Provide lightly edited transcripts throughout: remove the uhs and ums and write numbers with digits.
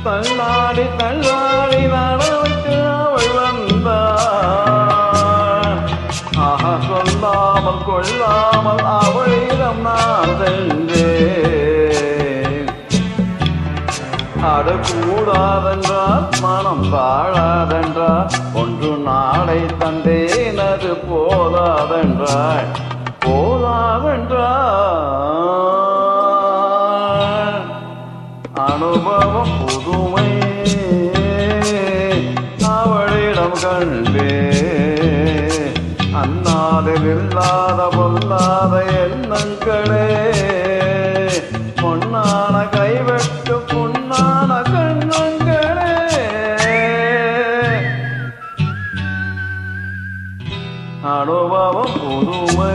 தள்ளாடி தள்ளாடி நடவுக்கு அவள் வந்தாள். ஆஹா சொல்லாமல் கொள்ளாமல் அவளிடம் நான் சென்றேன். அடக்கூடாதென்றால் மனம் தாழாதென்றால் ஒன்று நாளை தந்தேன் அது போதாதென்றாள் போதாதென்றாள். அனுபவம் புதுமை அவளிடம் கண்டே அந்நாளில் இல்லாத பொல்லாத எண்ணங்களே பொன்னான கைவெட்டு பொன்னான கண்ணங்களே அனுபவம் புதுமை.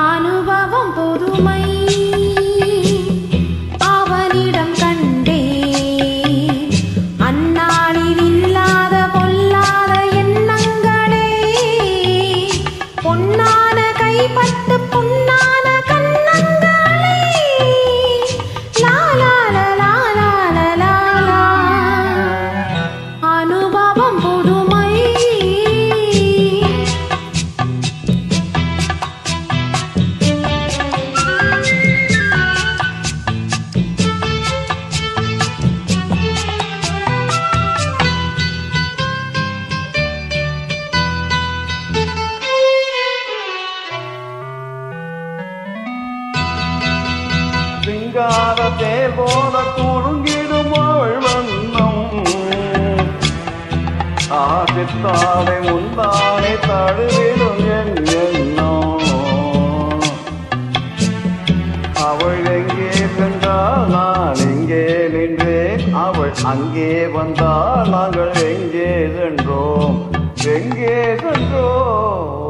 அனுபவம் புதுமை அவனிடம் கண்டே அந்நாளில் இல்லாத பொல்லாத எண்ணங்களே பொன்னான கைப்பட்டு பொன்னான கண்ணங்களே லாலாலா அனுபவம் புதுமை. சிங்காரத்தே போல குறுங்கிடும் அவள் வண்ணம் ஆசித்தாளை முந்தானை தழுவிடும் என் எண்ணம். அவள் எங்கே சென்றால் நான் எங்கே நின்றேன் அவள் அங்கே வந்தால் நாங்கள் எங்கே சென்றோம் எங்கே சென்றோம்.